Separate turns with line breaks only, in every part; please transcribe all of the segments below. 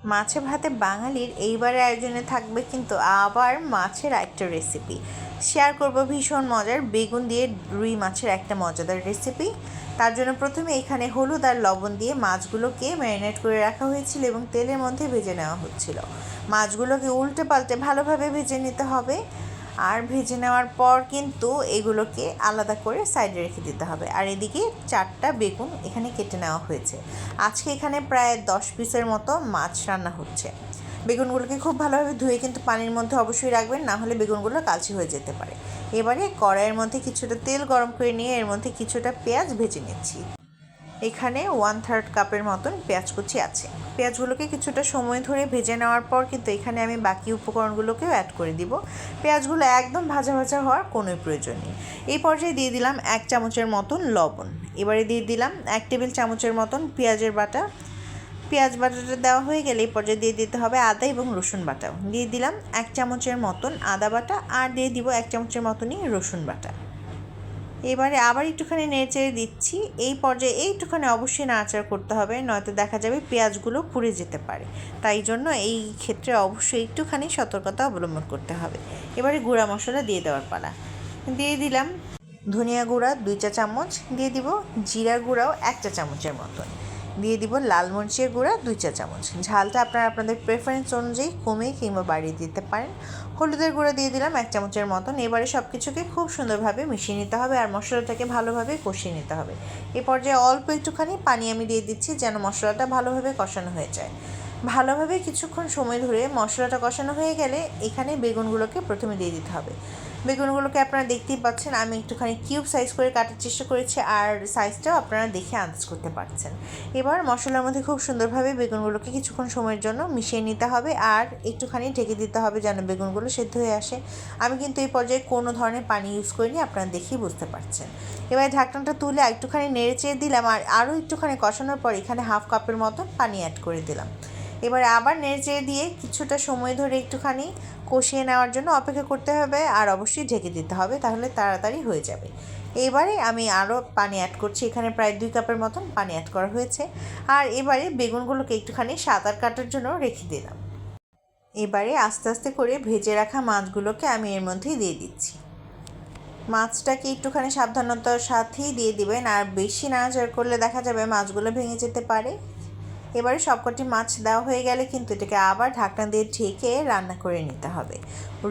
মাছে ভাতে বাঙালির এইবারের আয়োজনে থাকবে কিন্তু আবার মাছের একটা রেসিপি শেয়ার করব। ভীষণ মজার বেগুন দিয়ে রুই মাছের একটা মজাদার রেসিপি। তার জন্য প্রথমে এখানে হলুদ আর লবণ দিয়ে মাছগুলোকে ম্যারিনেট করে রাখা হয়েছিল এবং তেলের মধ্যে ভেজে নেওয়া হচ্ছিল। মাছগুলোকে উল্টে পাল্টে ভালোভাবে ভেজে নিতে হবে। আর ভেজে নেওয়ার পর কিন্তু এগুলোকে আলাদা করে সাইডে রেখে দিতে হবে। আর এদিকে 4টা বেগুন এখানে কেটে নেওয়া হয়েছে। আজকে এখানে প্রায় 10 পিসের মতো মাছ রান্না হচ্ছে। বেগুনগুলোকে খুব ভালোভাবে ধুয়ে কিন্তু পানির মধ্যে অবশ্যই রাখবেন, না হলে বেগুনগুলো কালচে হয়ে যেতে পারে। এবারে কড়াইয়ের মধ্যে কিছুটা তেল গরম করে নিয়ে এর মধ্যে কিছুটা পেঁয়াজ ভেজে নিচ্ছি। এখানে 1/3 কাপের মতন পেঁয়াজ কুচি আছে। পেঁয়াজগুলোকে কিছুটা সময় ধরে ভেজে নেওয়ার পর কিন্তু এখানে আমি বাকি উপকরণগুলোকেও অ্যাড করে দিব। পেঁয়াজগুলো একদম ভাজা ভাজা হওয়ার কোনো প্রয়োজন নেই। এই পর্যায়ে দিয়ে দিলাম 1 চামচের মতন লবণ। এবারে দিয়ে দিলাম 1 টেবিল চামচের মতন পেঁয়াজের বাটা। পেঁয়াজ বাটাটা দেওয়া হয়ে গেলে এই পর্যায়ে দিয়ে দিতে হবে আদা এবং রসুন বাটাও। দিয়ে দিলাম 1 চামচের মতন আদা বাটা, আর দিয়ে দিব 1 চামচের মতনই রসুন বাটা। এবারে আবার একটুখানি নেড়েচেড়ে দিচ্ছি। এই পর্যায়ে একটুখানি অবশ্যই নাড়াচাড়া করতে হবে, নয়তো দেখা যাবে পেঁয়াজগুলো পুড়ে যেতে পারে। তাই জন্য এই ক্ষেত্রে অবশ্যই একটুখানি সতর্কতা অবলম্বন করতে হবে। এবারে গুঁড়া মশলা দিয়ে দেওয়ার পালা। দিয়ে দিলাম ধনিয়া গুঁড়া 2 চা চামচ, দিয়ে দিব জিরা গুঁড়াও 1 চা চামচের মতন, দিয়ে দিব লাল মরিচের গুঁড়া 2 চা চামচ। ঝালটা আপনারা আপনাদের প্রেফারেন্স অনুযায়ী কমিয়ে কিংবা বাড়িয়ে দিতে পারেন। হলুদের গুঁড়া দিয়ে দিলাম 1 চামচের মতন। এবারে সব কিছুকে খুব সুন্দরভাবে মিশিয়ে নিতে হবে আর মশলাটাকে ভালোভাবে কষিয়ে নিতে হবে। এই পর্যায়ে অল্প একটুখানি পানি আমি দিয়ে দিচ্ছি যেন মশলাটা ভালোভাবে কষানো হয়ে যায়। ভালোভাবে কিছুক্ষণ সময় ধরে মশলাটা কষানো হয়ে গেলে এখানে বেগুনগুলোকে প্রথমে দিয়ে দিতে হবে। বেগুনগুলোকে আপনারা দেখতেই পাচ্ছেন আমি একটুখানি কিউব সাইজ করে কাটার চেষ্টা করেছি, আর সাইজটাও আপনারা দেখে আন্দাজ করতে পারছেন। এবার মশলার মধ্যে খুব সুন্দরভাবে বেগুনগুলোকে কিছুক্ষণ সময়ের জন্য মিশিয়ে নিতে হবে আর একটুখানি ঢেকে দিতে হবে যেন বেগুনগুলো সেদ্ধ হয়ে আসে। আমি কিন্তু এই পর্যায়ে কোনো ধরনের পানি ইউজ করিনি, আপনারা দেখেই বুঝতে পারছেন। এবার ঢাকনাটা তুলে একটুখানি নেড়েচেড়ে দিলাম আর আরও একটুখানি কষানোর পর এখানে 1/2 কাপের মতো পানি অ্যাড করে দিলাম। এবারে আবার নেড়েচেড়ে দিয়ে কিছুটা সময় ধরে একটুখানি কষিয়ে নেওয়ার জন্য অপেক্ষা করতে হবে আর অবশ্যই ঢেকে দিতে হবে, তাহলে তাড়াতাড়ি হয়ে যাবে। এবারে আমি আরও পানি অ্যাড করছি। এখানে প্রায় 2 কাপের মতন পানি অ্যাড করা হয়েছে। আর এবারে বেগুনগুলোকে একটুখানি সাঁতার কাটার জন্য রেখে দিলাম। এবারে আস্তে আস্তে করে ভেজে রাখা মাছগুলোকে আমি এর মধ্যেই দিয়ে দিচ্ছি। মাছটাকে একটুখানি সাবধানতার সাথেই দিয়ে দিবেন, আর বেশি নাড়াচাড়া করলে দেখা যাবে মাছগুলো ভেঙে যেতে পারে। এবারে সবকটি মাছ দেওয়া হয়ে গেলে কিন্তু এটাকে আবার ঢাকনা দিয়ে ঢেকে রান্না করে নিতে হবে।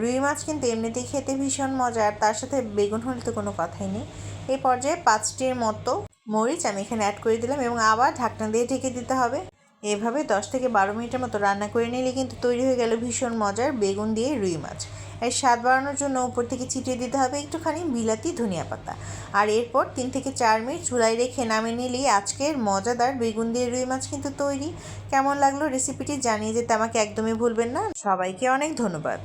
রুই মাছ কিন্তু এমনিতেই খেতে ভীষণ মজা, আর তার সাথে বেগুন হলে তো কোনো কথাই নেই। এই পর্যায়ে 5টির মতো মরিচ আমি এখানে অ্যাড করে দিলাম এবং আবার ঢাকনা দিয়ে ঢেকে দিতে হবে। এভাবে 10 থেকে 12 মিনিটের মতো রান্না করে নিলে কিন্তু তৈরি হয়ে গেল ভীষণ মজার বেগুন দিয়ে রুই মাছ। এর স্বাদ বাড়ানোর জন্য উপর থেকে ছিটিয়ে দিতে হবে একটুখানি বিলাতি ধনিয়া পাতা। আর এরপর 3 থেকে 4 মিনিট চুলায় রেখে নামিয়ে নিলেই আজকের মজাদার বেগুন দিয়ে রুই মাছ কিন্তু তৈরি। কেমন লাগলো রেসিপিটি জানিয়ে যেতে আমাকে একদমই ভুলবেন না। সবাইকে অনেক ধন্যবাদ।